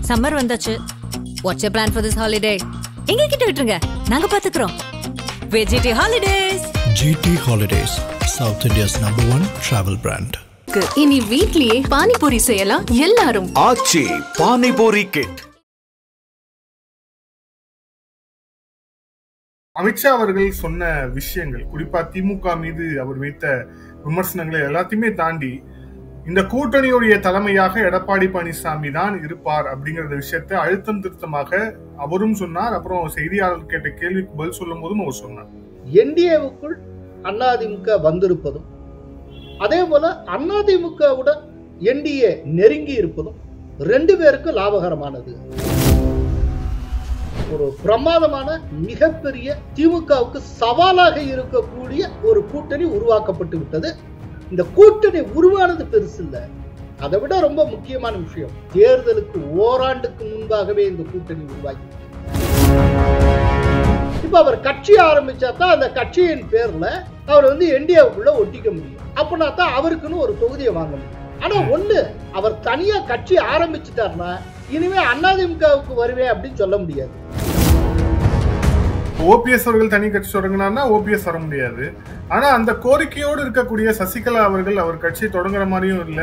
Summer வந்தாச்சு. What's your plan for this holiday? எங்க கிட்ட விட்டுருங்க, நாங்க பாத்துக்கிறோம். VGT Holidays. GT Holidays, South India's #1 travel brand. இனி வீட்லயே பானிபூரி செய்யலாம் எல்லாரும். ஆச்சி பானிபூரி கிட். அமித்ஷா அவர்கள் சொன்ன விஷயங்கள், குறிப்பா திமுக மீது அவர் வைத்த விமர்சனங்களை எல்லாத்தையுமே தாண்டி இந்த கூட்டணியுடைய தலைமையாக எடப்பாடி பழனிசாமி தான் இருப்பார் அப்படிங்கிற விஷயத்தை அழுத்தம் திருத்தமாக அவரும் சொன்னார். அப்புறம் செய்தியாளர் கேட்ட கேள்விக்கு பதில் சொல்லும் போதும் அவர் சொன்னார். என்டிஏவுக்குள் அதிமுக வந்திருப்பதும் அதே போல அதிமுகவுடன் என்டிஏ நெருங்கி இருப்பதும் ரெண்டு பேருக்கும் லாபகரமானது. ஒரு பிரமாதமான மிகப்பெரிய திமுகவுக்கு சவாலாக இருக்கக்கூடிய ஒரு கூட்டணி உருவாக்கப்பட்டு விட்டது. இந்த கூட்டணி உருவானது பெருசு இல்ல, அதை விட ரொம்ப முக்கியமான விஷயம், தேர்தலுக்கு ஓராண்டுக்கு முன்பாகவே இந்த கூட்டணி உருவாகி. இப்ப அவர் கட்சி ஆரம்பிச்சா தான் அந்த கட்சியின் பேர்ல அவர் என்டிஏவுக்குள்ள ஒட்டிக்க முடியும். அப்படின்னா தான் அவருக்குன்னு ஒரு தொகுதியை வாங்க முடியும். ஆனா ஒண்ணு, அவர் தனியா கட்சி ஆரம்பிச்சுட்டாருன்னா இனிமே அதிமுகவுக்கு வருவேன் அப்படின்னு சொல்ல முடியாது. ஓபிஎஸ் அவர்கள் தனி கட்சி தொடங்கினார்னா ஓபிஎஸ் வர முடியாது. ஆனா அந்த கோரிக்கையோடு இருக்கக்கூடிய சசிகலா அவர்கள் அவர் கட்சி தொடங்குற மாதிரியும் இல்ல,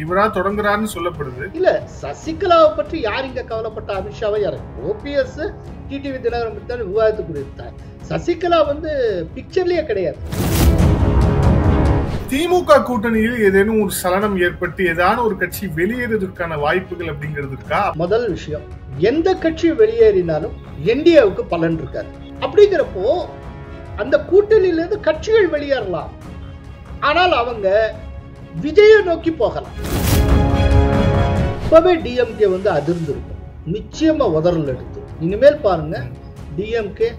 இவரா தொடங்குறாருன்னு சொல்லப்படுது. இல்ல, சசிகலாவை பற்றி யார் இங்க கவலைப்பட்ட? அமித்ஷாவை யாரு? ஓபிஎஸ் டிடிவி தினகரன் தான் விவாதத்துக்கு கொடுத்தார். சசிகலா பிக்சர்லயே கிடையாது. திமுக கூட்டணியில் ஏதேனும் ஒரு சலனம் ஏற்பட்டு ஏதான ஒரு கட்சி வெளியேறதுக்கான வாய்ப்புகள் அப்படிங்கிறது இருக்கா? முதல் விஷயம், எந்த கட்சி வெளியேறினாலும் என்டிஏவுக்கு பலன் இருக்காது. அப்படிங்கிறப்போ அந்த கூட்டணியிலிருந்து கட்சிகள் வெளியேறலாம், ஆனால் அவங்க விஜய நோக்கி போகலாம். இப்பவே டிஎம்கே அதிர்ந்திருக்கும், நிச்சயமா உதறல் எடுத்து. இனிமேல் பாருங்க, டிஎம்கே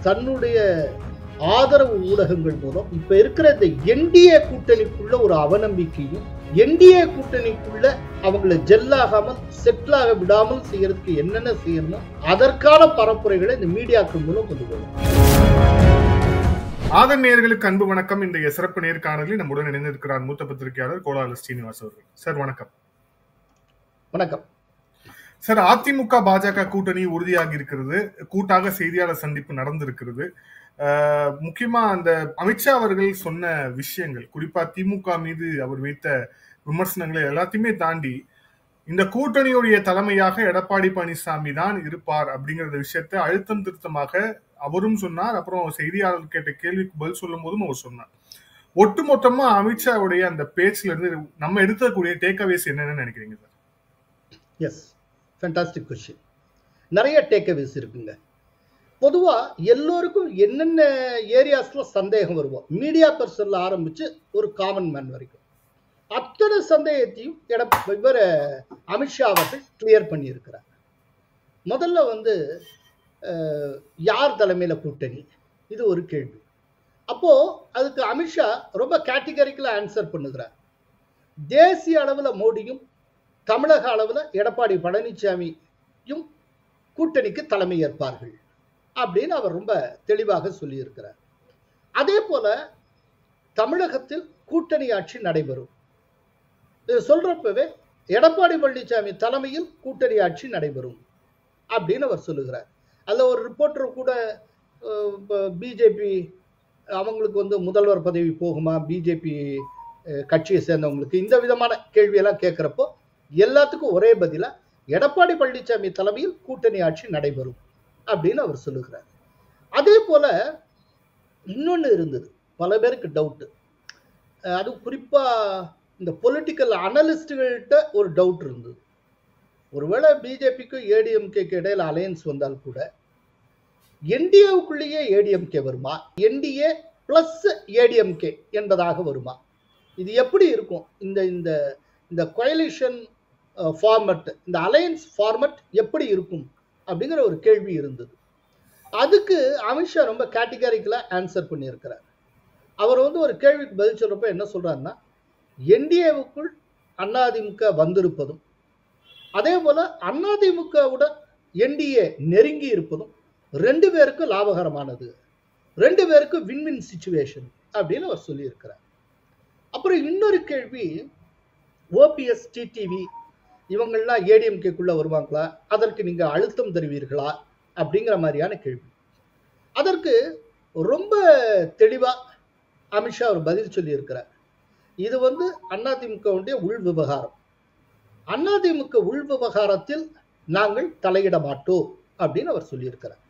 தன்னுடைய ஆதரவு ஊடகங்கள் மூலம் இப்ப இருக்கிற இந்த என்டிஏ கூட்டணிக்குள்ள ஒரு அவநம்பிக்கையும், என்டிஏ கூட்டணிக்குள்ள அவங்களை ஜெல்லாகாமல் செட்டிலாக விடாமல் செய்யறதுக்கு என்னென்ன செய்யணுமோ அதற்கான பரப்புரைகளை இந்த மீடியாக்கள் மூலம் கொண்டு போகணும். ஆதன் நேயர்களுக்கு அன்பு வணக்கம். இன்றைய சிறப்பு நேர்காணலில் நம்முடன் இணைந்திருக்கிறார் மூத்த பத்திரிகையாளர் கோலால ஸ்ரீனிவாஸ் அவர்கள். சார் வணக்கம். வணக்கம் சார். அதிமுக பாஜக கூட்டணி உறுதியாகி இருக்கிறது, கூட்டாக செய்தியாளர் சந்திப்பு நடந்திருக்கிறது. முக்கியமா அந்த அமித்ஷா அவர்கள் சொன்ன விஷயங்கள், குறிப்பா திமுக மீது அவர் வைத்த விமர்சனங்களை எல்லாத்தையுமே தாண்டி இந்த கூட்டணியுடைய தலைமையாக எடப்பாடி பழனிசாமி தான் இருப்பார் அப்படிங்கிற விஷயத்தை அழுத்தம் திருத்தமாக அவரும் சொன்னார். அப்புறம் செய்தியாளர் கேட்ட கேள்விக்கு பதில் சொல்லும் போதும் அவர் சொன்னார். ஒட்டுமொத்தமா அமித்ஷாவுடைய அந்த பேச்சுல இருந்து நம்ம எடுக்கக்கூடிய டேக்அவேஸ் என்னன்னு நினைக்கிறீங்க சார்? Yes, fantastic question. நிறைய டேக்அவேஸ் இருக்குங்க. பொதுவா எல்லோருக்கும் என்னென்ன ஏரியாஸ்ல சந்தேகம் வருவோம், மீடியா பர்சன்ல ஆரம்பிச்சு ஒரு காமன் மேன் வரைக்கும் அத்தனை சந்தேகத்தையும் இவர் அமித்ஷா அவர்கள் கிளியர் பண்ணியிருக்கிறார். முதல்ல யார் தலைமையில கூட்டணி, இது ஒரு கேள்வி. அப்போ அதுக்கு அமித்ஷா ரொம்ப கேட்டகரிக்கலா ஆன்சர் பண்ணுகிறார். தேசிய அளவுல மோடியும் தமிழக அளவுல எடப்பாடி பழனிசாமியும் கூட்டணிக்கு தலைமை ஏற்பார்கள் அப்படின்னு அவர் ரொம்ப தெளிவாக சொல்லியிருக்கிறார். அதே போல தமிழகத்தில் கூட்டணி ஆட்சி நடைபெறும் சொல்றப்பவே எடப்பாடி பழனிசாமி தலைமையில் கூட்டணி ஆட்சி நடைபெறும் அப்படின்னு அவர் சொல்லுகிறார். அதுல ஒரு ரிப்போர்ட்டர் கூட பிஜேபி அவங்களுக்கு முதல்வர் பதவி போகுமா, பிஜேபி கட்சியை சேர்ந்தவங்களுக்கு, இந்த விதமான கேள்வியெல்லாம் கேட்கிறப்போ எல்லாத்துக்கும் ஒரே பதிலா எடப்பாடி பழனிசாமி தலைமையில் கூட்டணி ஆட்சி நடைபெறும் அப்படின்னு அவர் சொல்லுகிறார். அதே போல இன்னொன்னு இருந்தது, பல பேருக்கு டவுட். அது குறிப்பா இந்த பொலிட்டிக்கல் அனலிஸ்டுகள்கிட்ட ஒரு டவுட் இருந்தது. ஒருவேளை பிஜேபிக்கும் ஏடிஎம்கேக்கு இடையில அலையன்ஸ் வந்தால் கூட என்டிஏவுக்குள்ளேயே ஏடிஎம்கே வருமா, என்டிஏ பிளஸ் ஏடிஎம்கே என்பதாக வருமா, இது எப்படி இருக்கும், இந்த இந்த இந்த கோயலிஷன் ஃபார்மட், இந்த அலையன்ஸ் ஃபார்மட் எப்படி இருக்கும் அப்படிங்கிற ஒரு கேள்வி இருந்தது. அதுக்கு அமித்ஷா ரொம்ப கேட்டகரிக்கலா ஆன்சர் பண்ணியிருக்கிறார். அவர் ஒரு கேள்விக்கு பதில் சொல்றப்ப என்ன சொல்றாருன்னா, என்டிஏவுக்குள் அதிமுக வந்திருப்பதும் அதே போல அதிமுகவுடன் என்டிஏ நெருங்கி இருப்பதும் ரெண்டு பேருக்கும் லாபகரமானது, ரெண்டு பேருக்கும் வின்-வின் சிச்சுவேஷன் அப்படின்னு அவர் சொல்லியிருக்கிறார். அப்புறம் இன்னொரு கேள்வி, ஓபிஎஸ் டிடிவி இவங்கள்லாம் ஏடிஎம்கேக்குள்ள வருவாங்களா, அதற்கு நீங்க அழுத்தம் தருவீர்களா அப்படிங்கிற மாதிரியான கேள்வி. அதற்கு ரொம்ப தெளிவா அமித்ஷா ஒரு பதில் சொல்லி இருக்கிறார். இது அதிமுகவுடைய உள் விவகாரம். அதிமுக உள் விவகாரத்தில் நாங்கள் தலையிட மாட்டோம் அப்படின்னு அவர் சொல்லியிருக்கிறார்.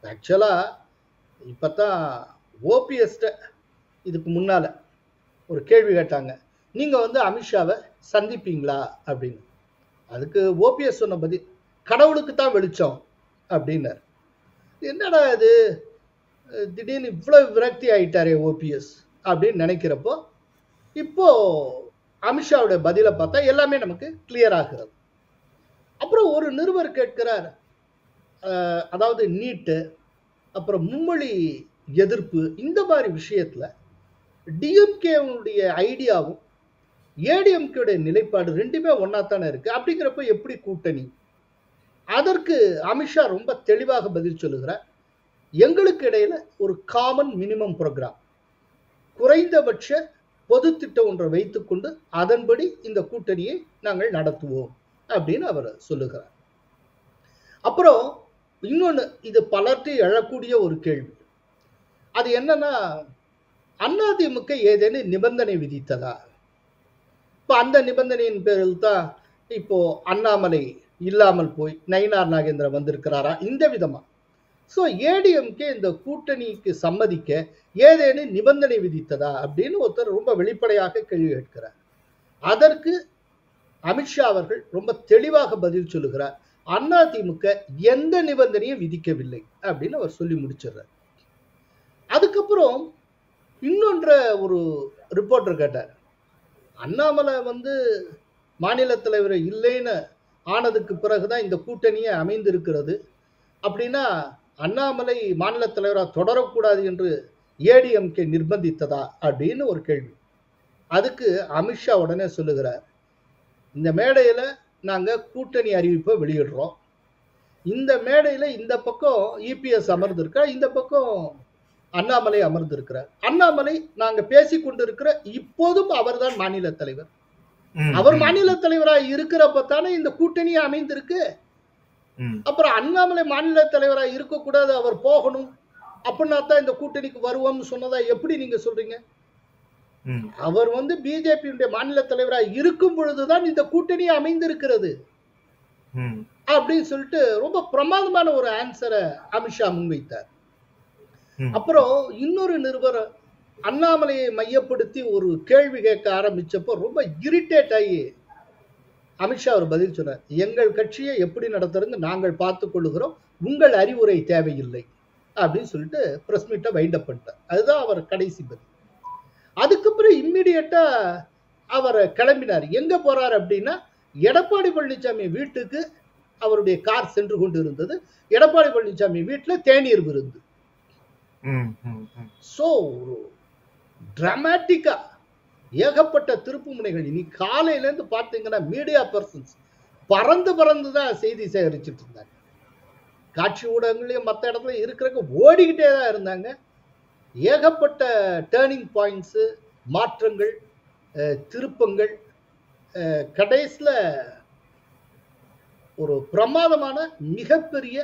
ஆக்சுவலா இப்பதான் ஓபிஎஸ்ட இதுக்கு முன்னால ஒரு கேள்வி கேட்டாங்க, நீங்க அமித்ஷாவை சந்திப்பீங்களா அப்படின்னு. அதுக்கு ஓபிஎஸ் சொன்ன பதில், கடவுளுக்கு தான் வெளிச்சம் அப்படின்னார். என்னடா இது, திடீர்னு இவ்வளவு விரக்தி ஆயிட்டாரே ஓபிஎஸ் அப்படின்னு நினைக்கிறப்போ இப்போ அமித்ஷாவுடைய பதிலை பார்த்தா எல்லாமே நமக்கு கிளியர் ஆகிறது. அப்புறம் ஒரு நிருபர் கேட்கிறார், அதாவது நீட்டு, அப்புறம் மும்மொழி எதிர்ப்பு, இந்த மாதிரி விஷயத்துல டிஎம்கேவுடைய ஐடியாவும் ஏடிஎம்கேடைய நிலைப்பாடு ரெண்டுமே ஒன்னாத்தானே இருக்கு, அப்படிங்கிறப்ப எப்படி கூட்டணி? அதற்கு அமித்ஷா ரொம்ப தெளிவாக பதில் சொல்லுகிறார், எங்களுக்கு இடையில ஒரு காமன் மினிமம் ப்ரோக்ராம், குறைந்தபட்ச பொது திட்டம் ஒன்றை வைத்துக்கொண்டு அதன்படி இந்த கூட்டணியை நாங்கள் நடத்துவோம் அப்படின்னு அவர் சொல்லுகிறார். அப்புறம் இன்னொன்னு, இது பலர்ட்டி எழக்கூடிய ஒரு கேள்வி. அது என்னன்னா, அதிமுக ஏதேனும் நிபந்தனை விதித்ததா? இப்ப அந்த நிபந்தனையின் பேரில் தான் இப்போ அண்ணாமலை இல்லாமல் போய் நயினார் நாகேந்திரன் வந்திருக்கிறாரா, இந்த விதமா. ஸோ ஏடிஎம்கே இந்த கூட்டணிக்கு சம்மதிக்க ஏதேனும் நிபந்தனை விதித்ததா அப்படின்னு ஒருத்தர் ரொம்ப வெளிப்படையாக கேள்வி கேட்கிறார். அதற்கு அமித்ஷா அவர்கள் ரொம்ப தெளிவாக பதில் சொல்லுகிறார், அதிமுக எந்த நிபந்தனையும் விதிக்கவில்லை அப்படின்னு அவர் சொல்லி முடிச்சிடுறார். அதுக்கப்புறம் இன்னொன்ற ஒரு ரிப்போர்ட்டர் கேட்டார், அண்ணாமலை மாநில தலைவர் இல்லைன்னு ஆனதுக்கு பிறகுதான் இந்த கூட்டணியே அமைந்திருக்கிறது, அப்படின்னா அண்ணாமலை மாநில தலைவராக தொடரக்கூடாது என்று ஏடிஎம்கே நிர்பந்தித்ததா அப்படின்னு ஒரு கேள்வி. அதுக்கு அமித்ஷா உடனே சொல்லுகிறார், இந்த மேடையில நாங்க கூட்டணி அறிவிப்பை வெளியிடுறோம், இந்த மேடையில இந்த பக்கம் இபிஎஸ் அமர்ந்திருக்கிறார், இந்த பக்கம் அண்ணாமலை அமர்ந்திருக்கிறார். அண்ணாமலை நாங்க பேசிக் கொண்டிருக்கிற இப்போதும் அவர்தான் மாநில தலைவர். அவர் மாநில தலைவராக இருக்கிறப்ப தானே இந்த கூட்டணி அமைந்திருக்கு. அப்புறம் அண்ணாமலை மாநில தலைவராக இருக்கக்கூடாது, அவர் போகணும் அப்படின்னா தான் இந்த கூட்டணிக்கு வருவோம்னு சொன்னதா எப்படி நீங்க சொல்றீங்க? அவர் பிஜேபியுடைய மாநில தலைவராக இருக்கும் பொழுதுதான் இந்த கூட்டணி அமைந்திருக்கிறது அப்படின்னு சொல்லிட்டு ரொம்ப பிரமாதமான ஒரு ஆன்சரை அமித்ஷா முன்வைத்தார். அப்புறம் இன்னொரு நிருபர் அண்ணாமலையை மையப்படுத்தி ஒரு கேள்வி கேட்க ஆரம்பிச்சப்போ ரொம்ப இரிட்டேட் ஆகி அமித்ஷா ஒரு பதில் சொன்னார், எங்கள் கட்சியை எப்படி நடத்துறது நாங்கள் பார்த்துக் கொள்ளுகிறோம், உங்கள் அறிவுரை தேவையில்லை அப்படின்னு சொல்லிட்டு பிரஸ் மீட்டை வைண்ட் அப் பண்ணிட்டார். அதுதான் அவர் கடைசி பதில். அதுக்கப்புறம் இம்மிடியட்டா அவர் கிளம்பினார். எங்க போறார் அப்படின்னா, எடப்பாடி பழனிசாமி வீட்டுக்கு அவருடைய கார் சென்று கொண்டு இருந்தது. எடப்பாடி பழனிசாமி வீட்டுல தேநீர் விருந்து. சோ டிராமாட்டிக்கா ஏகப்பட்ட திருப்பு முனைகள். இனி காலையில இருந்து பார்த்தீங்கன்னா மீடியா பர்சன்ஸ் பறந்து தான் செய்தி சேகரிச்சுட்டு இருந்தாங்க. காட்சி ஊடகங்களையும் மற்ற இடத்துல இருக்கிறக்க ஓடிக்கிட்டே தான் இருந்தாங்க. ஏகப்பட்ட டேர்னிங் பாயிண்ட்ஸ், மாற்றங்கள், திருப்பங்கள். கடைசியில் ஒரு பிரமாதமான மிகப்பெரிய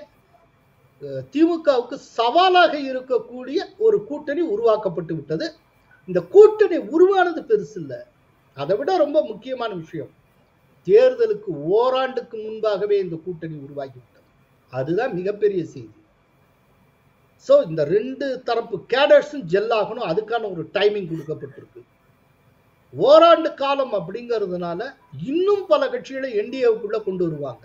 திமுகவுக்கு சவாலாக இருக்கக்கூடிய ஒரு கூட்டணி உருவாக்கப்பட்டு விட்டது. இந்த கூட்டணி உருவானது பெருசு இல்லை, அதை விட ரொம்ப முக்கியமான விஷயம், தேர்தலுக்கு ஓராண்டுக்கு முன்பாகவே இந்த கூட்டணி உருவாகிவிட்டது. அதுதான் மிகப்பெரிய செய்தி. ஸோ இந்த ரெண்டு தரப்பு கேடர்ஸும் ஜெல் ஆகணும், அதுக்கான ஒரு டைமிங் கொடுக்கப்பட்டிருக்கு. ஓராண்டு காலம் அப்படிங்கிறதுனால இன்னும் பல கட்சிகளை என்டிஏவுக்குள்ள கொண்டு வருவாங்க.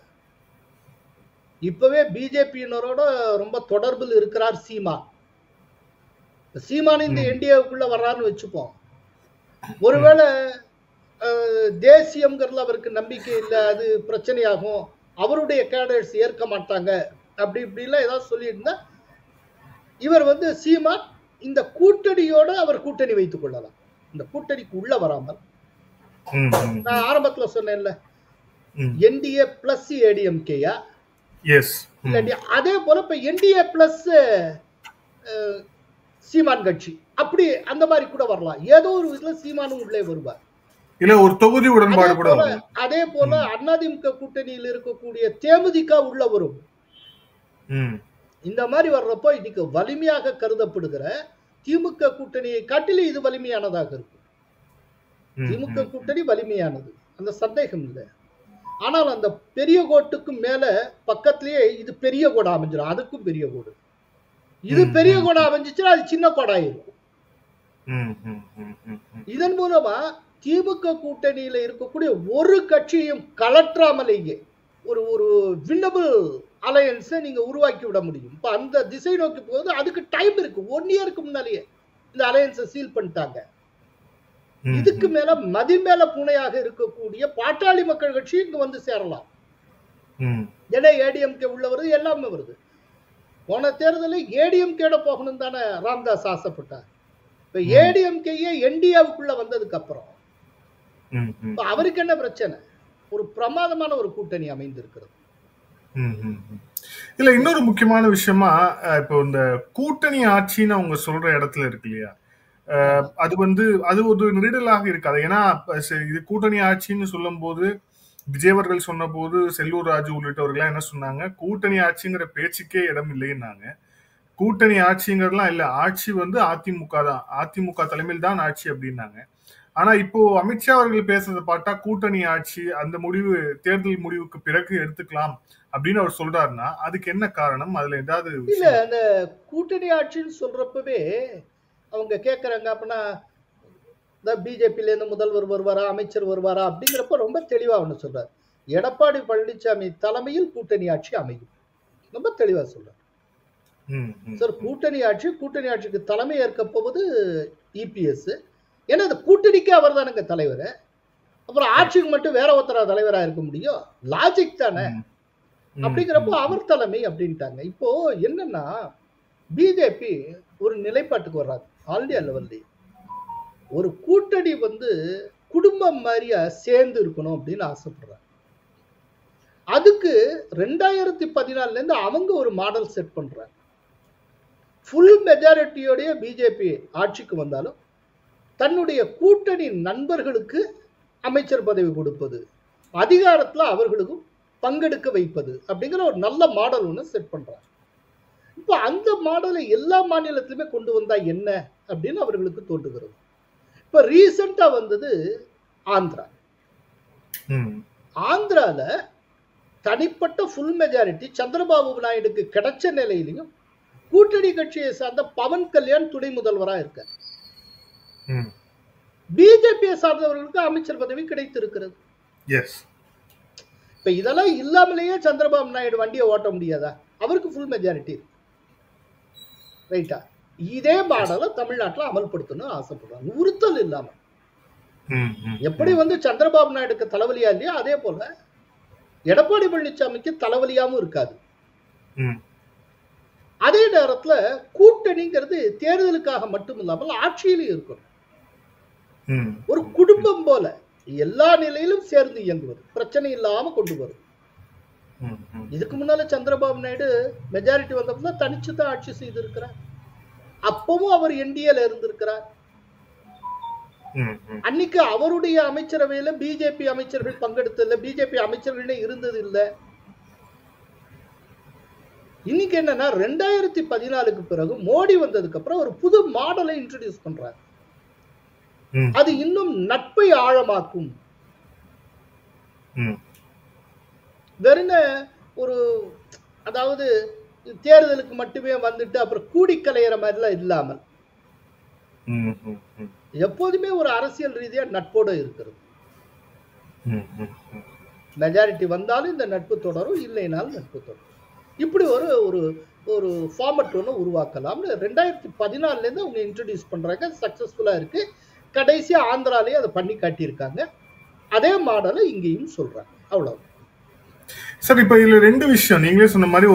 இப்பவே பிஜேபியினரோட ரொம்ப தொடர்பில் இருக்கிறார் சீமான். சீமான் இந்த என்டிஏவுக்குள்ள வர்றாருன்னு வச்சுப்போம். ஒருவேளை தேசியம்ங்கிறதுல அவருக்கு நம்பிக்கை இல்லை, அது பிரச்சனையாகும், அவருடைய கேடர்ஸ் ஏற்க மாட்டாங்க, அப்படி இப்படிலாம் ஏதாவது சொல்லியிருந்தா இவர் சீமான் இந்த கூட்டணியோட அவர் கூட்டணி வைத்துக் கொள்ளலாம். இந்த கூட்டணிக்கு உள்ள வராமல், நான் ஆரம்பத்துல சொன்னேன்ல, என்டிஏ பிளஸ் ஏடிஎம்கேயா, இல்லாட்டி அதே போல இப்ப என்டிஏ பிளஸ் சீமான் கட்சி, அப்படி அந்த மாதிரி கூட வரலாம். ஏதோ ஒரு விதத்துல சீமானும் உள்ளே வருவார். இல்ல ஒரு தொகுதி உடன்பாடு கூட வரும். அதே போல அதிமுக கூட்டணியில் இருக்கக்கூடிய தேமுதிக உள்ள வரும். இந்த மாதிரி வர்றப்போ இன்னைக்கு வலிமையாக கருதப்படுகிற திமுக கூட்டணியை காட்டிலும் இது வலிமையானதாக இருக்கும். திமுக கூட்டணி வலிமையானது, அந்த சந்தேகம் இல்லை. ஆனால் அந்த பெரிய கோட்டுக்கும் மேல பக்கத்திலேயே இது பெரிய கோடா அமைஞ்சிடும். அதுக்கும் பெரிய கோடு, இது பெரிய கோடா அமைஞ்சிச்சுன்னா அது சின்ன கோடாயிருக்கும். இதன் மூலமா திமுக கூட்டணியில இருக்கக்கூடிய ஒரு கட்சியும் கலற்றாமலேயே ஒரு ஒரு வின்னபிள் அலையன்ஸை நீங்க உருவாக்கி விட முடியும். இப்ப அந்த திசை நோக்கி போகுது. அதுக்கு டைம் இருக்கு. 1 இயருக்கு முன்னாலேயே இந்த அலையன்ஸை சீல் பண்ணிட்டாங்க. இதுக்கு மேல மதிமேல பூனையாக இருக்கக்கூடிய பாட்டாளி மக்கள் கட்சி இங்க வந்து சேரலாம். ஏன்னா ஏடிஎம்கே உள்ள வருது, எல்லாமே வருது. போன தேர்தலில் ஏடிஎம்கேட போகணும் தானே ராம்தாஸ் ஆசைப்பட்டார். இப்ப ஏடிஎம்கேயே என்டிஏவுக்குள்ள வந்ததுக்கு அப்புறம் அவருக்கு என்ன பிரச்சனை? ஒரு பிரமாதமான ஒரு கூட்டணி அமைந்திருக்கிறது. இல்ல இன்னொரு முக்கியமான விஷயமா, இப்போ இந்த கூட்டணி ஆட்சின்னு அவங்க சொல்ற இடத்துல இருக்கு இல்லையா, அது ஒரு நெருடலாக இருக்காது. ஏன்னா இது கூட்டணி ஆட்சின்னு சொல்லும் போது விஜயவர்கள் சொன்ன போது செல்லூர் ராஜு உள்ளிட்டவர்கள் என்ன சொன்னாங்க, கூட்டணி ஆட்சிங்கிற பேச்சுக்கே இடம் இல்லைன்னாங்க. கூட்டணி ஆட்சிங்கிறதுலாம் இல்ல, ஆட்சி அதிமுக தான், அதிமுக தலைமையில் தான் ஆட்சி அப்படின்னாங்க. ஆனா இப்போ அமித்ஷா அவர்கள் பேசுறதை பார்த்தா கூட்டணி ஆட்சி அந்த முடிவு தேர்தல் முடிவுக்கு பிறகு எடுத்துக்கலாம் அப்படின்னு அவர் சொல்றாருன்னா அதுக்கு என்ன காரணம்? அதுல ஏதாவது இல்ல, அந்த கூட்டணி ஆட்சின்னு சொல்றப்பவே அவங்க கேட்கறாங்க, அப்படின்னா பிஜேபியில இருந்து முதல்வர் வருவாரா, அமைச்சர் வருவாரா அப்படிங்கிறப்ப ரொம்ப தெளிவா ஒண்ணு சொல்றாரு. எடப்பாடி பழனிசாமி தலைமையில் கூட்டணி ஆட்சி அமையும். ரொம்ப தெளிவா சொல்றாரு. சார், கூட்டணி ஆட்சிக்கு தலைமை ஏற்க போவது இபிஎஸ். ஏன்னா அந்த கூட்டணிக்கு அவர் தானுங்க தலைவர். அப்புறம் ஆட்சிக்கு மட்டும் வேற ஒருத்தர தலைவரா இருக்க முடியும்? லாஜிக் தானே. அப்படிங்கிறப்போ அவர் தலைமை அப்படின்ட்டாங்க. இப்போ என்னன்னா, பிஜேபி ஒரு நிலைப்பாட்டுக்கு வர்றாங்க. ஆல் இந்தியா லெவல்ல ஒரு கூட்டணி குடும்பம் மாதிரியா சேர்ந்து இருக்கணும் அப்படின்னு ஆசைப்படுறாங்க. அதுக்கு 2014 இருந்து அவங்க ஒரு மாடல் செட் பண்றாங்க. ஃபுல் மெஜாரிட்டியோடைய பிஜேபி ஆட்சிக்கு வந்தாலும் தன்னுடைய கூட்டணி நண்பர்களுக்கு அமைச்சர் பதவி கொடுப்பது, அதிகாரத்துல அவர்களுக்கும் பங்கெடுக்க வைப்பது அப்படிங்கிற ஒரு நல்ல மாடல் ஒன்று செட் பண்றாங்க. இப்போ அந்த மாடலை எல்லா மாநிலத்திலுமே கொண்டு வந்தா என்ன அப்படின்னு அவர்களுக்கு தோன்றுகிறது. இப்ப ரீசெண்டா வந்தது ஆந்திரா. ஆந்திரால தனிப்பட்ட ஃபுல் மெஜாரிட்டி சந்திரபாபு நாயுடுக்கு கிடைச்ச நிலையிலையும் கூட்டணி கட்சியை சார்ந்த பவன் கல்யாண் துணை முதல்வரா இருக்கார். பிஜேபியை சார்ந்தவர்களுக்கு அமைச்சர் பதவி கிடைத்திருக்கிறது. இப்ப இதெல்லாம் இல்லாமலேயே சந்திரபாபு நாயுடு வண்டியை ஓட்ட முடியாதா? அவருக்கு ஃபுல் மெஜாரிட்டி இருக்கு. ரைட்டா? இதே மாடலை தமிழ்நாட்டில் அமல்படுத்தணும் ஆசைப்படுறாங்க, உறுத்தல் இல்லாம. எப்படி சந்திரபாபு நாயுடுக்கு தலைவலியா இல்லையா, அதே போல எடப்பாடி பழனிசாமிக்கு தலைவலியாவும் இருக்காது. அதே நேரத்துல கூட்டணிங்கிறது தேர்தலுக்காக மட்டும் இல்லாமல் ஆட்சியிலும் இருக்கணும். ஒரு குடும்பம் போல எல்லா நிலையிலும் சேர்ந்து இயங்குவது, பிரச்சனை இல்லாம கொண்டு வரும். இதுக்கு முன்னால சந்திரபாபு நாயுடு மெஜாரிட்டி வந்தப்ப தனிச்சுதான் ஆட்சி செய்திருக்கிறார். அப்பவும் அவர் என்டிஏல இருந்திருக்கிறார். அன்னைக்கு அவருடைய அமைச்சரவையில பிஜேபி அமைச்சர்கள் பங்கெடுத்ததில்லை, பிஜேபி அமைச்சர்களே இருந்தது இல்லை. இன்னைக்கு என்னன்னா 2014க்கு பிறகு மோடி வந்ததுக்கு அப்புறம் ஒரு புது மாடலை இன்ட்ரோடியூஸ் பண்றாரு. அது இன்னும் நட்பை ஆழமாக்கும். வெறும் ஒரு அதாவது தேர்தலுக்கு மட்டுமே வந்துட்டு அப்புறம் கூடி கலையிற மாதிரிலாம் இல்லாமல் எப்போதுமே ஒரு அரசியல் ரீதியா நட்போடு இருக்கிறது. மெஜாரிட்டி வந்தாலும் இந்த நட்பு தொடரும், இல்லைனாலும் நட்பு தொடரும். இப்படி ஒரு ஒரு ஃபார்மட் ஒன்று உருவாக்கலாம்னு 2014 இருந்து அவங்க இன்ட்ரோடியூஸ் பண்றாங்க. சக்சஸ்ஃபுல்லா இருக்கு. கடைசியா ஆந்திராலேயே அதை பண்ணி காட்டியிருக்காங்க. அதே மாடலை இங்கேயும் சொல்றாங்க. அவ்வளவு சார். இப்ப இதுல ரெண்டு விஷயம் நீங்களே சொன்ன மாதிரி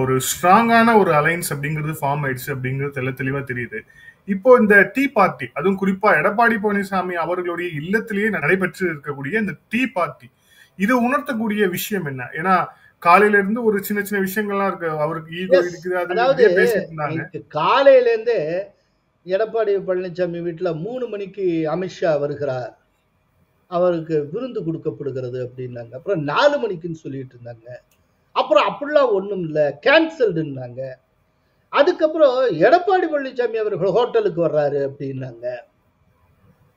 ஒரு ஸ்ட்ராங்கான ஒரு அலைன்ஸ் அப்படிங்கிறது ஃபார்ம் ஆயிடுச்சு அப்படிங்கிறது தெளிவா தெரியுது. இப்போ இந்த டீ பார்ட்டி, அதுவும் குறிப்பா எடப்பாடி பழனிசாமி அவர்களுடைய இல்லத்திலேயே நடைபெற்று இருக்கக்கூடிய இந்த டீ பார்ட்டி, இது உணர்த்தக்கூடிய விஷயம் என்ன? ஏன்னா காலையில இருந்து ஒரு சின்ன சின்ன விஷயங்கள்லாம் இருக்கு, அவருக்கு ஈகோ இருக்குது பேசிட்டு இருந்தாங்க. காலையில இருந்து எடப்பாடி பழனிசாமி வீட்டுல 3 மணிக்கு அமித்ஷா வருகிறார், அவருக்கு விருந்து கொடுக்கப்படுகிறது அப்படின்னாங்க. அப்புறம் 4 மணிக்குன்னு சொல்லிட்டு இருந்தாங்க. அப்புறம் அப்படிலாம் ஒண்ணும் இல்ல, கேன்சல்டுன்னாங்க. அதுக்கப்புறம் எடப்பாடி பழனிசாமி அவர்கள் ஹோட்டலுக்கு வர்றாரு அப்படின்னாங்க.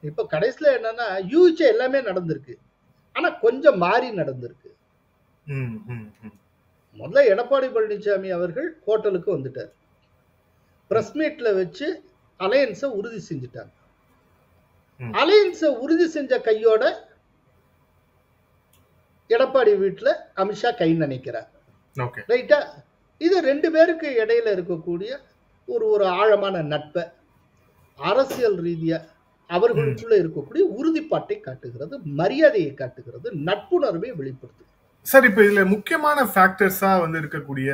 இப்ப கடைசியில என்னன்னா யூகிச்ச எல்லாமே நடந்திருக்கு. ஆனா கொஞ்சம் மாறி நடந்திருக்கு. முதல்ல எடப்பாடி பழனிசாமி அவர்கள் ஹோட்டலுக்கு வந்துட்டார். பிரஸ் மீட்ல வச்சு அலையன்ஸை உறுதி செஞ்சுட்டாங்க. அலையன்ஸை உறுதி செஞ்ச கையோட எடப்பாடி வீட்டுல அமித்ஷா கை நினைக்கிறார். ரைட்டா? இது 2 பேருக்கு இடையில இருக்கக்கூடிய ஒரு ஆழமான நட்பை, அரசியல் ரீதியா அவர்களுக்குள்ள இருக்கக்கூடிய உறுதிப்பாட்டை காட்டுகிறது, மரியாதையை காட்டுகிறது, நட்புணர்வை வெளிப்படுத்துகிறது. சார், இப்ப இதுல முக்கியமான ஃபேக்டர்ஸா வந்து இருக்கக்கூடிய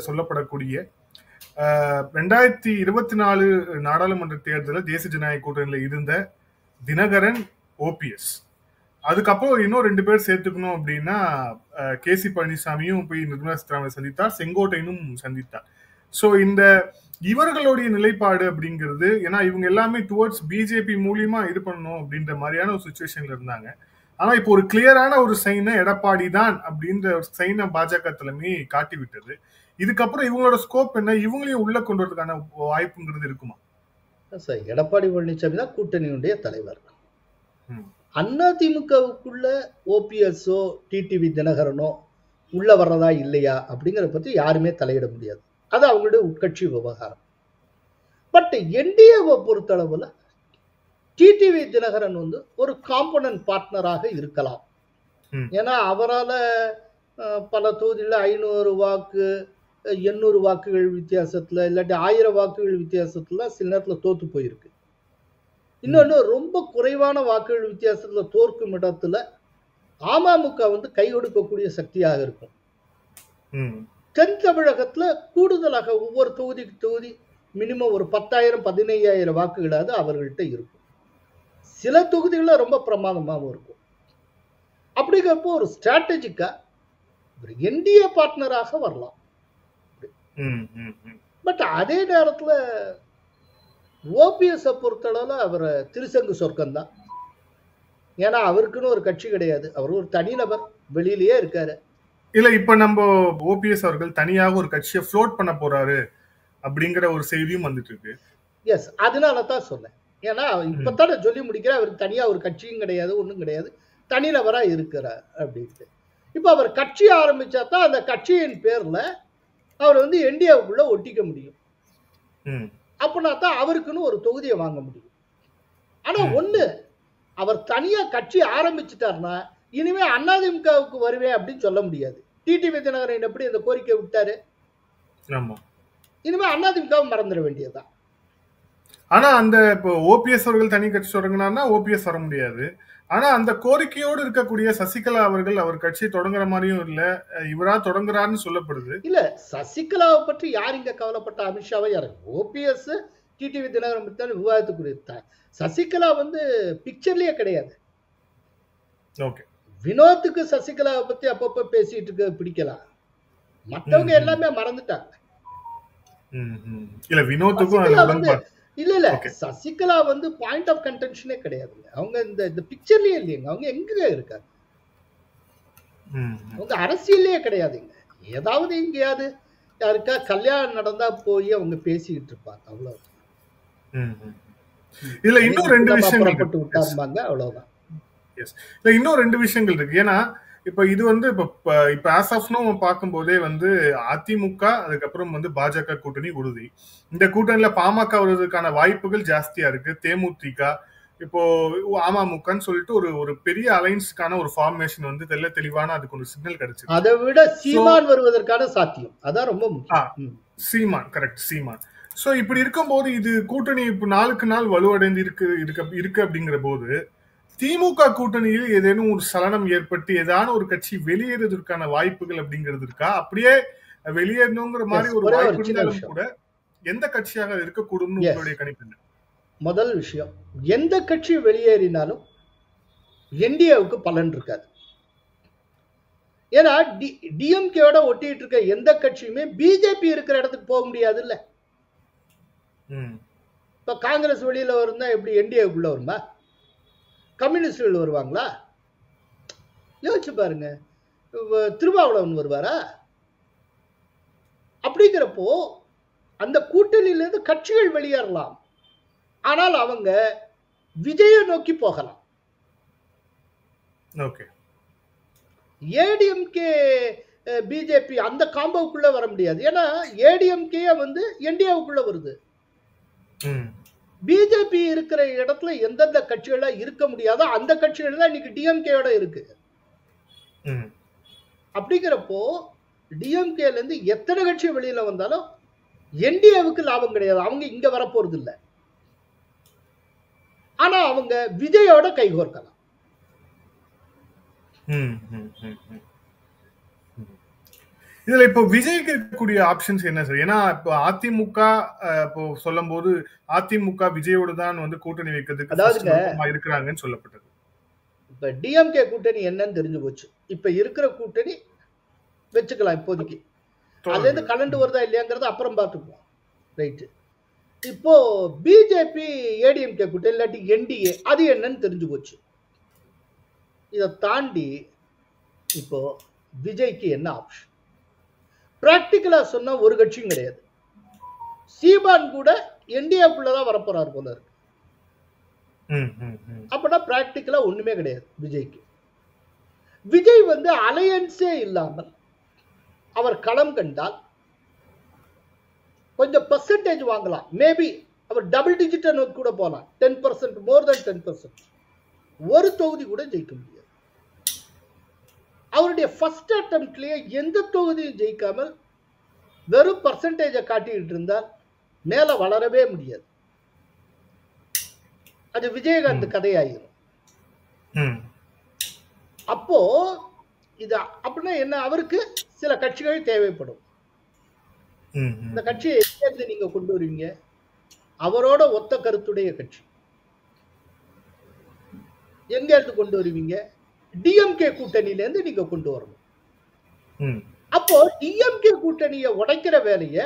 சொல்லப்படக்கூடிய 2024 நாடாளுமன்ற தேர்தலில் தேசிய ஜனநாயக கூட்டணியில இருந்த தினகரன், ஓபிஎஸ், அதுக்கப்புறம் இன்னும் 2 பேர் சேர்த்துக்கணும் அப்படின்னா கேசி பழனிசாமியும் போய் நிர்மலா சீதாராமனை சந்தித்தார், செங்கோட்டையனும் சந்தித்தார். ஸோ இவர்களுடைய நிலைப்பாடு அப்படிங்கிறது, ஏன்னா இவங்க எல்லாமே டுவர்ட்ஸ் பிஜேபி மூலியமா இது பண்ணணும் அப்படின்ற மாதிரியான ஒரு சுச்சுவேஷன்ல இருந்தாங்க. ஆனா இப்போ ஒரு கிளியரான ஒரு சைனை எடப்பாடி தான் அப்படின்ற ஒரு சைனை பாஜக தலைமை காட்டி விட்டது. இதுக்கப்புறம் இவங்களோட ஸ்கோப் என்ன, இவங்களையும் உள்ள கொண்டு வரதுக்கான வாய்ப்புங்கிறது இருக்குமா? சார், எடப்பாடி பழனிசாமி தான் கூட்டணியுடைய தலைவர். அதிமுகவுக்குள்ள ஓபிஎஸ்ஓ டிடிவி தினகரனோ உள்ள வர்றதா இல்லையா அப்படிங்கிற பத்தி யாருமே தலையிட முடியாது. அது அவங்களுடைய உட்கட்சி விவகாரம். பட் என்டிஏவை பொறுத்தளவுல டிடிவி தினகரன் வந்து ஒரு காம்பனன்ட் பார்ட்னராக இருக்கலாம். ஏன்னா அவரால் பல தொகுதியில் 500 வாக்கு 800 வாக்குகள் வித்தியாசத்துல, இல்லாட்டி 1000 வாக்குகள் வித்தியாசத்துல சில நேரத்தில் தோத்து போயிருக்கு. இன்னொன்னு, ரொம்ப குறைவான வாக்குகள் வித்தியாசத்துல தோற்கும் இடத்துல அமமுக வந்து கை கொடுக்கக்கூடிய சக்தியாக இருக்கும். தென் தமிழகத்துல கூடுதலாக ஒவ்வொரு தொகுதி மினிமம் ஒரு 10,000 15,000 வாக்குகளாவது அவர்கள்ட்ட இருக்கும். சில தொகுதிகளில் ரொம்ப பிரமாதமாகவும் இருக்கும். அப்படிங்கிறப்போ ஒரு ஸ்ட்ராட்டஜிக்கா ஒரு என்டிஏ பார்ட்னராக வரலாம். பட் அதே நேரத்தில் ஓபிஎஸ் பொறுத்தளவில் அவர் திருசங்கு சொர்க்கம் தான். ஏன்னா அவருக்குன்னு ஒரு கட்சி கிடையாது, அவர் ஒரு தனிநபர், வெளியிலேயே இருக்காரு. இல்ல, இப்ப நம்ம ஓபிஎஸ் அவர்கள் தனியாக ஒரு கட்சியை ஃப்ளோட் பண்ண போறாரு அப்படிங்கிற ஒரு செய்தியும் வந்துட்டு இருக்கு. எஸ், அதனால தான் சொன்னேன். ஏன்னா இப்பத்தான சொல்லி முடிக்கிற அவருக்கு தனியா ஒரு கட்சியும் கிடையாது, ஒன்றும் கிடையாது, தனிநபரா இருக்கிறார் அப்படின்ட்டு. இப்ப அவர் கட்சி ஆரம்பிச்சா தான் அந்த கட்சியின் பேர்ல அவர் வந்து என்டிஏவுக்குள்ள ஒட்டிக்க முடியும். அப்படின்னா தான் அவருக்குன்னு ஒரு தொகுதியை வாங்க முடியும். ஆனா ஒண்ணு, அவர் தனியா கட்சி ஆரம்பிச்சுட்டாருன்னா இனிமே அதிமுகவுக்கு வருவேன் அப்படின்னு சொல்ல முடியாது. டிடிவி தினகரன் எப்படி அந்த கோரிக்கை விட்டாரு, இனிமே அதிமுகவும் மறந்துட வேண்டியதுதான். ஆனா அந்த இப்போ ஓபிஎஸ் அவர்கள் தனி கட்சி தொடங்கினார்னா ஓபிஎஸ் வர முடியாது. ஆனா அந்த கோரிக்கையோடு இருக்கக்கூடிய சசிகலா அவர்கள் அவர் கட்சி தொடங்குற மாதிரியும் இல்ல, இவரா தொடங்குறாருன்னு சொல்லப்படுது. இல்ல, சசிகலாவை பற்றி யார் இங்க கவலைப்பட்ட? அமித்ஷாவை யாரு? ஓபிஎஸ் டிடிவி தினகரன் பற்றி விவாதத்துக்குரிய சசிகலா வந்து பிக்சர்லயே கிடையாது. ஓகே, வினோத்துக்கு சசிகலாவை பத்தி அப்பப்ப பேசிட்டு இருக்க பிடிக்கலாம், மற்றவங்க எல்லாமே மறந்துட்டாங்க. இல்ல வினோத்துக்கும் இல்ல சசிகலா வந்து பாயிண்ட் ஆஃப் கன்டென்ஷனே கிடையாதுங்க. அவங்க இந்த பிக்சர்லயே இல்லையங்க, அவங்க எங்க இருக்காங்க, அவங்க அரசியலே கிடையாதுங்க. ஏதாவது எங்கேயாவது யாருக்கா கல்யாணம் நடந்தா போய் அவங்க பேசிக்கிட்டு இருப்பாங்க, அவ்வளவு. இல்ல இன்னும் 2 விஷயங்கள் விட்டாருப்பாங்க, அவ்வளவுதான். இல்ல இன்னும் 2 விஷயங்கள் இருக்கு. ஏன்னா இப்ப இது வந்து இப்ப ஆஸ் ஆஃப் நோ பார்க்கும்போதே வந்து அதிமுக அதுக்கப்புறம் வந்து பாஜக கூட்டணி உறுதி. இந்த கூட்டணியில பாமக வருவதற்கான வாய்ப்புகள் ஜாஸ்தியா இருக்கு. தேமுதிக இப்போ அமமுகன்னு சொல்லிட்டு ஒரு பெரிய அலைன்ஸ்க்கான ஒரு ஃபார்மேஷன் வந்து தெளிவான அதுக்கு ஒரு சிக்னல் கிடைச்சு. அதை விட சீமான் வருவதற்கான சாத்தியம் அதான் ரொம்ப முக்கியம். சீமான், கரெக்ட், சீமான். சோ இப்படி இருக்கும்போது இது கூட்டணி இப்ப நாளுக்கு நாள் வலுவடைந்து இருக்கு அப்படிங்கிற போது திமுக கூட்டணியில் ஏதேனும் ஒரு சலனம் ஏற்பட்டு ஏதான ஒரு கட்சி வெளியேறதுக்கான வாய்ப்புகள் அப்படிங்கிறது இருக்கா? அப்படியே வெளியேறணுங்கிற மாதிரி ஒரு வாய்ப்பு இருந்தாலும் கூட எந்த கட்சியாக இருக்கக்கூடும் உங்களுடைய கணிப்பு? முதல் விஷயம், எந்த கட்சி வெளியேறினாலும் என்டிஏவுக்கு பலன் இருக்காது. ஏன்னா டிஎம்கேவோட ஒட்டிட்டு இருக்க எந்த கட்சியுமே பிஜேபி இருக்கிற இடத்துக்கு போக முடியாது. இல்ல இப்ப காங்கிரஸ் வெளியில வருந்தா எப்படி என்டிஏவுக்குள்ள வருமா? கம்யூனிஸ்டுகள் வருவாங்களா? யோசிச்சு பாருங்க. திருமாவளவன் வருவாரா? அப்படிங்கிறப்போ அந்த கூட்டணியிலிருந்து கட்சிகள் வெளியேறலாம், ஆனால் அவங்க விஜயை நோக்கி போகலாம். ஏடிஎம்கே பிஜேபி அந்த காம்போவுக்குள்ள வர முடியாது. ஏன்னா ஏடிஎம்கே வந்து என்டிஏவுக்குள்ள வருது. பிஜேபி இருக்கிற இடத்துல எந்தெந்த கட்சிகளா இருக்க முடியாதோ அந்த கட்சிகள் தான் இன்னைக்கு டிஎம்கேயோட இருக்கு. அப்படிங்கிறப்போ டிஎம்கேல இருந்து எத்தனை கட்சி வெளியில வந்தாலும் என்டிஏவுக்கு லாபம் கிடையாது. அவங்க இங்க வரப்போறது இல்லை. ஆனா அவங்க விஜயோட கைகோர்க்கலாம். இதுல இப்போ விஜய்க்கு இருக்கக்கூடிய ஆப்ஷன்ஸ் என்ன சார்? ஏன்னா இப்போ அதிமுக இப்போ சொல்லும் போது அதிமுக விஜயோட தான் வந்து கூட்டணி வைக்கிறதுக்கு இருக்கிறாங்கன்னு சொல்லப்பட்டது. இப்ப டிஎம்கே கூட்டணி என்னன்னு தெரிஞ்சு போச்சு. இப்ப இருக்கிற கூட்டணி வச்சுக்கலாம் இப்போதைக்கு. அதுல இருந்து கலந்து வருதா இல்லையாங்கிறத அப்புறம் பார்த்துக்குவோம். ரைட்டு. இப்போ பிஜேபி ஏடிஎம்கே கூட்டணி இல்லாட்டி என்டிஏ அது என்னன்னு தெரிஞ்சு போச்சு. இதை தாண்டி இப்போ விஜய்க்கு என்ன ஆப்ஷன்? பிராக்டிக்கலா சொன்னா ஒரு கட்சியும் கிடையாது. சீமான் கூட என்டிஏக்குள்ளதான் வரப்போறாரு போல இருக்கு. அப்படின்னா பிராக்டிக்கலா ஒண்ணுமே கிடையாது விஜய்க்கு. விஜய் வந்து அலையன்ஸே இல்லாமல் அவர் களம் கண்டால் கொஞ்சம் பெர்சன்டேஜ் வாங்கலாம். மேபி அவர் டபுள் டிஜிட் நோக்கி கூட போகலாம். 10%, மோர் தென் 10%. ஒரு தொகுதி கூட ஜெயிக்க முடியாது. அவருடைய ஃபர்ஸ்ட் அட்டெம்ப்ட்லயே எந்த தொகுதியும் ஜெயிக்காமல் வெறும் பர்சன்டேஜை காட்டிக்கிட்டு இருந்தால் மேல வளரவே முடியாது. அது விஜயகாந்த் கதையாயிரும். அப்போ இது அப்படின்னா என்ன? அவருக்கு சில கட்சிகள் தேவைப்படும். இந்த கட்சியை எங்கிருந்து நீங்க கொண்டு வருவீங்க? அவரோட ஒத்த கருத்துடைய கட்சி எங்க இருந்து கொண்டு வருவீங்க? டிஎம்கே கூட்டணியில இருந்து நீங்க கொண்டு வரணும். அப்போ டிஎம்கே கூட்டணியை உடைக்கிற வேலையை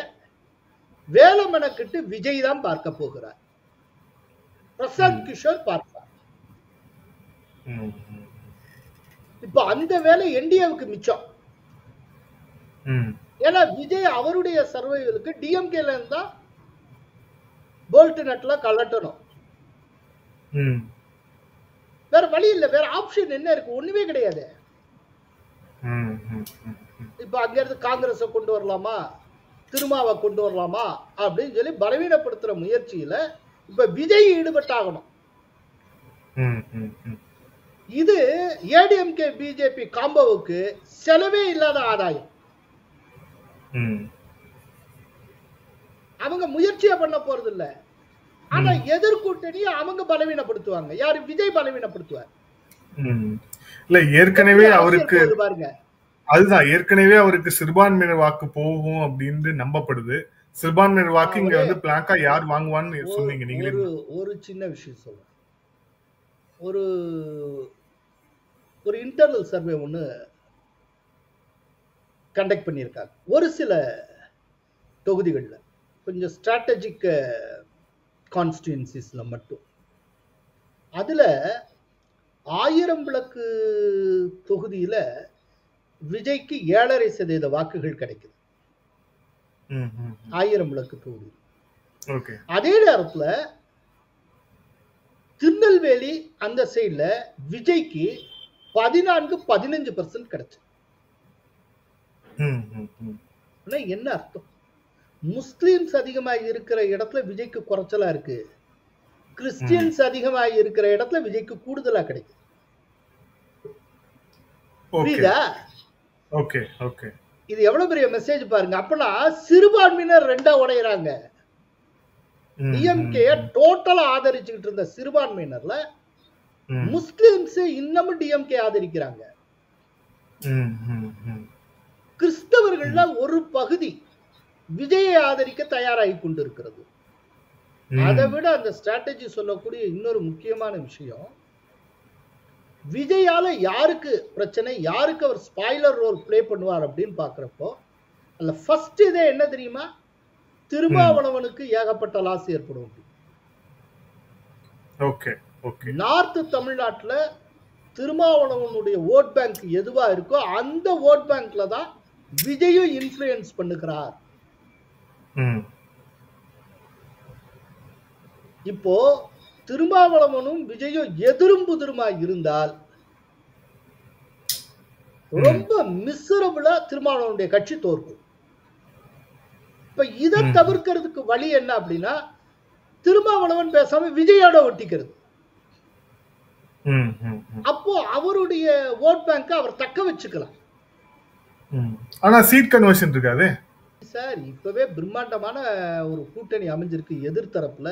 வேலை மெனக்கிட்டு விஜய் தான் பார்க்க போகிறார். பிரசாந்த் கிஷோர் பார்ப்பார். இப்ப அந்த வேலை என்டிஏவுக்கு மிச்சம். ஏன்னா விஜய் அவருடைய சர்வைவலுக்கு டிஎம்கேல இருந்தா போல்ட் நட்ல கலட்டணும். வேற வழி இல்லை. வேற ஆப்ஷன் என்ன இருக்கு? ஒண்ணுமே கிடையாது. இப்ப அங்க இருந்து காங்கிரஸ கொண்டு வரலாமா, திருமாவை கொண்டு வரலாமா அப்படின்னு சொல்லி பலவீனப்படுத்துற முயற்சியில இப்ப விஜய் ஈடுபட்டாகணும். இது ஏடிஎம்கே பிஜேபி காம்போவுக்கு செலவே இல்லாத ஆதாயம். அவங்க முயற்சியா பண்ண போறது இல்ல. ஆனா எதிர்கூட்டணி அவங்க பலவீனப்படுத்துவாங்க. யாரு? விஜய் பலவீனப்படுத்துவார். இல்ல ஏற்கனவே அவருக்கு பாருங்க, அதுதான் ஏற்கனவே அவருக்கு சிறுபான்மையினர் வாக்கு போகும் அப்படின்னு நம்பப்படுது. சிறுபான்மையினர் வாக்கு இங்க வந்து பிளாங்கா யார் வாங்குவான்னு சொன்னீங்க நீங்களே. ஒரு சின்ன விஷயம் சொல்றேன். ஒரு இன்டர்னல் சர்வே ஒண்ணு கண்டக்ட் பண்ணியிருக்காங்க. ஒரு சில தொகுதிகள்ல கொஞ்சம் ஸ்ட்ராட்டஜிக் கான்ஸ்டிட்யூன்சிஸ்ல மட்டும். அதுல 1000 விளக்கு தொகுதியில விஜய்க்கு 7.5% வாக்குகள் கிடைக்குது. 1000 விளக்கு தொகுதி. அதே நேரத்துல திருநெல்வேலி அந்த சைட்ல விஜய்க்கு 14-15% கிடைச்சு. என்ன அர்த்தம்? முஸ்லிம்ஸ் அதிகமாக இருக்கிற இடத்துல விஜய்க்கு குறைச்சலா இருக்கு, கிறிஸ்டியன்ஸ் அதிகமாக இருக்கிற இடத்துல விஜய்க்கு கூடுதலா கிடைக்குது. புரியுதா? இது எவ்வளவு பெரிய மெசேஜ் பாருங்க. அப்பனா சிறுபான்மையினர் ரெண்டா உடையறாங்க. டிஎம்கே டோட்டலா ஆதரிச்சுக்கிட்டு இருந்த சிறுபான்மையினர்ல முஸ்லிம்ஸ் இன்னமும் டிஎம்கே ஆதரிக்கிறாங்க. கிறிஸ்தவர்கள்ல ஒரு பகுதி விஜயை ஆதரிக்க தயாராகி கொண்டிருக்கிறது. அதை விட அந்த ஸ்ட்ராட்டஜி சொல்லக்கூடிய இன்னொரு முக்கியமான விஷயம், விஜயால யாருக்கு பிரச்சனை, யாருக்கு அவர் ஸ்பாய்லர் ரோல் பிளே பண்ணுவார் அப்படின்னு பாக்குறப்போ அல்ல ஃபர்ஸ்ட் இதே என்ன தெரியுமா? திருமாவளவனுக்கு ஏகப்பட்ட லாஸ் ஏற்படும். ஓகே. நார்த் தமிழ்நாட்டுல திருமாவளவனுடைய ஓட் பேங்க் எதுவா இருக்கோ அந்த ஓட் பேங்க்ல தான் விஜயும் இன்ஃப்ளூயன்ஸ் பண்ணுகிறார். ம். இப்போ திருமாவளவனும் விஜயும் எதிரும் புதிருமா இருந்தால் ரொம்ப மிசரபிளா திருமாவளவனுடைய கட்சி தோற்கும். இப்ப இதை தவிர்க்கிறதுக்கு வழி என்ன அப்படின்னா, திருமாவளவன் பேசாம விஜயோட ஒட்டிக்கிறது. அப்போ அவருடைய ஓட் பேங்க் அவர் தக்க வச்சுக்கலாம். ஆனா சீட் கன்வர்ஷன் இருக்காது சார். இப்பவே பிரம்மாண்டமான ஒரு கூட்டணி அமைஞ்சிருக்கு எதிர்த்தரப்புல.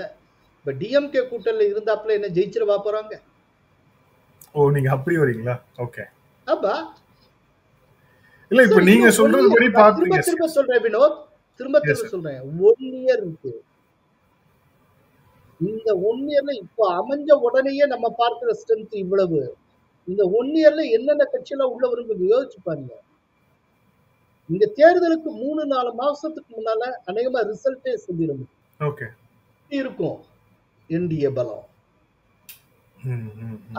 இப்ப டிஎம்கே கூட்டணியில இருந்தாப்புல என்ன ஜெயிச்சிருவா போறாங்க? ஓ, நீங்க அப்படி வரீங்களா? ஓகே. அப்பா இல்ல, இப்ப நீங்க சொல்றதுபடி பாத்தீங்க. திரும்ப சொல்றேன் வினோத், திரும்ப சொல்றேன். 1 இயர் இருக்கு. இந்த 1 இயர்ல இப்ப அமைஞ்ச உடனேயே நம்ம பார்க்கிற ஸ்ட்ரென்த் இவ்வளவு. இந்த 1 இயர்ல என்னென்ன கட்சியெல்லாம் உள்ள வரும் யோசிச்சு பாருங்க. இந்த தேர்தலுக்கு 3-4 மாசத்துக்கு முன்னால அநேகமா ரிசல்ட்டே சொல்லிடும். ஓகே. இருக்கும் என்டிஏ பலம்.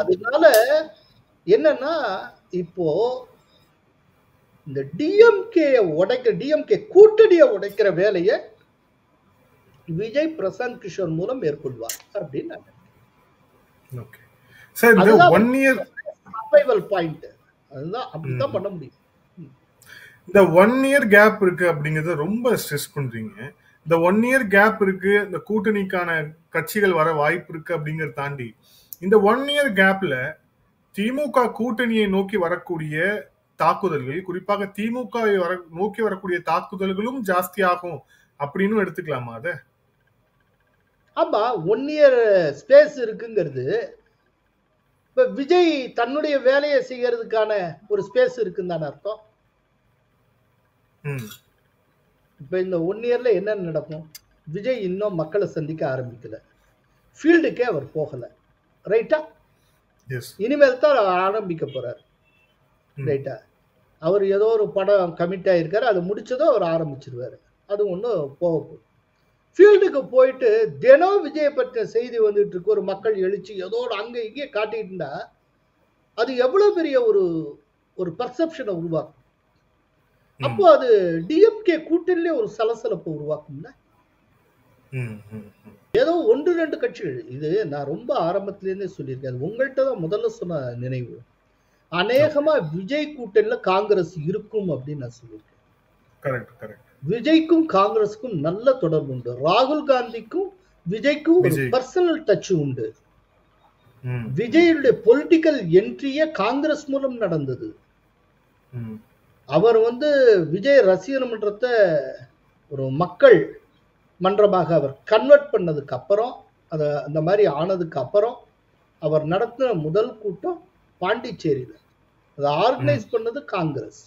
அதனால என்னன்னா, இப்போ இந்த டிஎம்கே கூட்டணியை உடைக்கிற வேலையை விஜய் பிரசாந்த் கிஷோர் மூலம் மேற்கொள்வார் அப்படின்னு நான் நினைக்கிறேன். ஓகே சார், இந்த 1 இயர் சர்வைவல் பாயிண்ட் அதுதான், அப்படிதான் பண்ண முடியும். இந்த 1 இயர் கேப் இருக்கு அப்படிங்கறத ரொம்ப ஸ்ட்ரெஸ் பண்றீங்க. இந்த 1 இயர் கேப் இருக்கு, இந்த கூட்டணிக்கான கட்சிகள் வர வாய்ப்பு இருக்கு அப்படிங்கறத தாண்டி இந்த 1 இயர் கேப்ல திமுக கூட்டணியை நோக்கி வரக்கூடிய தாக்குதல்கள், குறிப்பாக திமுக நோக்கி வரக்கூடிய தாக்குதல்களும் ஜாஸ்தியாகும் அப்படின்னு எடுத்துக்கலாமா அத? ஆமா, 1 இயர் ஸ்பேஸ் இருக்குங்கிறது இப்ப விஜய் தன்னுடைய வேலையை செய்யறதுக்கான ஒரு ஸ்பேஸ் இருக்குன்னு தானே அர்த்தம். இப்ப இந்த 1 இயர்ல என்ன நடக்கும்? விஜய் இன்னும் மக்களை சந்திக்க ஆரம்பிக்கல, ஃபீல்டுக்கே அவர் போகல, ரைட்டா? இனிமேல் தான் ஆரம்பிக்க போறாரு, ரைட்டா? அவர் ஏதோ ஒரு படம் கமிட் ஆயிருக்காரு, அது முடிச்சதும் அவர் ஆரம்பிச்சிருவாரு. அது ஒன்றும் போகும். ஃபீல்டுக்கு போயிட்டு தினம் விஜயை பற்றிய செய்தி வந்துட்டு இருக்கு, ஒரு மக்கள் எழுச்சி ஏதோ அங்கே இங்கே காட்டிட்டு இருந்தா அது எவ்வளவு பெரிய ஒரு பர்செப்ஷனை உருவாக்கும். அப்போ அது டிஎம்கே கூட்டணியிலே ஒரு சலசலப்பை உருவாக்கும்ல. ஏதோ 1-2 கட்சிகள், இது நான் ரொம்ப ஆரம்பத்திலேருந்தே சொல்லியிருக்கேன், உங்கள்கிட்ட தான் முதல்ல சொன்ன நினைவு, அநேகமா விஜய் கூட்டணியில காங்கிரஸ் இருக்கும் அப்படின்னு நான் சொல்லியிருக்கேன். விஜய்க்கும் காங்கிரஸுக்கும் நல்ல தொடர்பு உண்டு. ராகுல் காந்திக்கும் விஜய்க்கும் ஒரு பர்சனல் டச் உண்டு. விஜயுடைய பொலிட்டிக்கல் என்ட்ரியே காங்கிரஸ் மூலம் நடந்தது. அவர் விஜய் ரசிகர் மன்றத்தை ஒரு மக்கள் மன்றமாக அவர் கன்வெர்ட் பண்ணதுக்கு அப்புறம், அந்த மாதிரி ஆனதுக்கு அப்புறம் அவர் நடத்தின முதல் கூட்டம் பாண்டிச்சேரியில. அதை ஆர்கனைஸ் பண்ணது காங்கிரஸ்.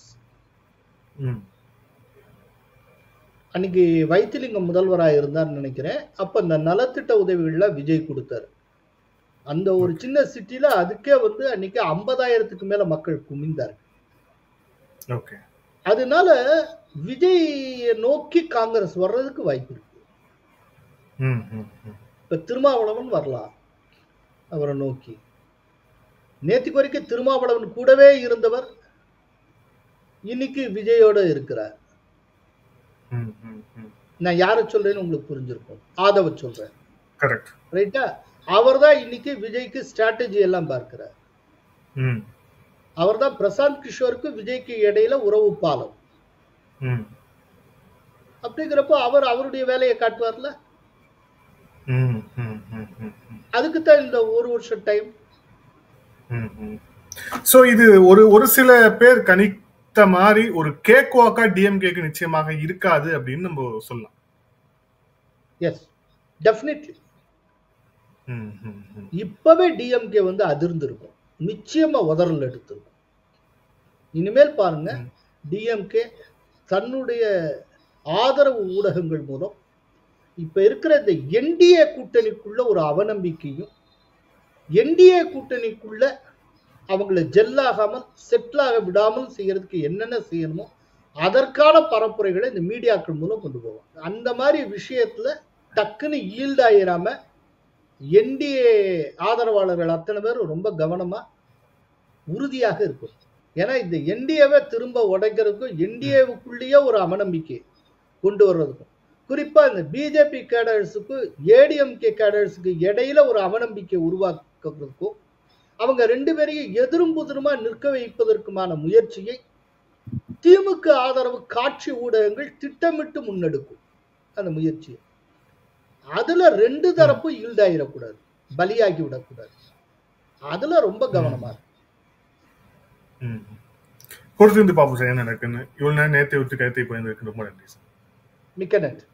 அன்னைக்கு வைத்திலிங்கம் முதல்வராக இருந்தார்னு நினைக்கிறேன். அப்ப இந்த நலத்திட்ட உதவிகள்லாம் விஜய் கொடுத்தாரு. அந்த ஒரு சின்ன சிட்டில அதுக்கே அன்னைக்கு 50,000க்கு மேல மக்கள் குமிந்தார். அதனால விஜய் நோக்கி காங்கிரஸ் வர்றதுக்கு வாய்ப்பு இருக்கு. இப்ப திருமாவளவன் வரலாம் அவரை நோக்கி. நேற்றுக்கு வரைக்கும் திருமாவளவன் கூடவே இருந்தவர் இன்னைக்கு விஜயோட இருக்கிறார். நான் யார சொல்றேன்னு உங்களுக்கு புரிஞ்சிருக்கும். ஆதவ சொல்றேன், ரைட்டா? அவர் தான் இன்னைக்கு விஜய்க்கு ஸ்ட்ராட்டஜி எல்லாம் பார்க்கிறார். அவர் தான் பிரசாந்த் கிஷோருக்கு விஜய்க்கு இடையில உறவு பாலம். அப்படிங்கிறப்போ அவருடைய வேலையை காட்டுவார்ல. அதுக்குத்தான் இந்த 1 வருஷம் டைம். சோ இது ஒரு சில பேர் கணித்த மாதிரி ஒரு கேக் வாக்கா டிஎம்கேக்கு நிச்சயமாக இருக்காது அப்படின்னு நம்ம சொல்லலாம். S, definitely. இப்பவே டிஎம்கே அதிர்ந்து இருக்கும், நிச்சயமா உதறல் எடுத்திருக்கும். இனிமேல் பாருங்க, டிஎம்கே தன்னுடைய ஆதரவு ஊடகங்கள் மூலம் இப்ப இருக்கிற இந்த என்டிஏ கூட்டணிக்குள்ள ஒரு அவநம்பிக்கையும், என்டிஏ கூட்டணிக்குள்ள அவங்களை ஜெல்லாகாமல் செட்டிலாக விடாமல் செய்யறதுக்கு என்னென்ன செய்யணுமோ அதற்கான பரப்புரைகளை இந்த மீடியாக்கள் மூலம் கொண்டு போவாங்க. அந்த மாதிரி விஷயத்துல டக்குன்னு ஈல்ட் ஆயிராம என்டிஏ ஆதரவாளர்கள் அத்தனை பேரும் ரொம்ப கவனமா உறுதியாக இருக்கும். ஏன்னா இந்த என்டிஏவை திரும்ப உடைக்கிறதுக்கும் என்டிஏவுக்குள்ளேயே ஒரு அவநம்பிக்கை கொண்டு வர்றதுக்கும், குறிப்பா இந்த பிஜேபி கேடர்ஸுக்கும் ஏடிஎம்கே கேடர்ஸுக்கு இடையில ஒரு அவநம்பிக்கை உருவாக்குறதுக்கும், அவங்க ரெண்டு பேரையும் எதிரும் புதிருமா நிற்க வைப்பதற்குமான முயற்சியை திமுக ஆதரவு காட்சி ஊடகங்கள் திட்டமிட்டு முன்னெடுக்கும். அந்த முயற்சியை அதுல ரெண்டு தரப்பும் ஈல்டாயிடக்கூடாது, பலியாகி விடக்கூடாது. அதுல ரொம்ப கவனமா இருக்கு. பொறுத்திருந்து பாப்போம் சார் என்ன நடக்குன்னு. இவ்வளவு நேரம் நேரத்தை விட்டு கருத்தை போயிருந்திருக்கு. ரொம்ப நன்றி சார். மிக்க நன்றி.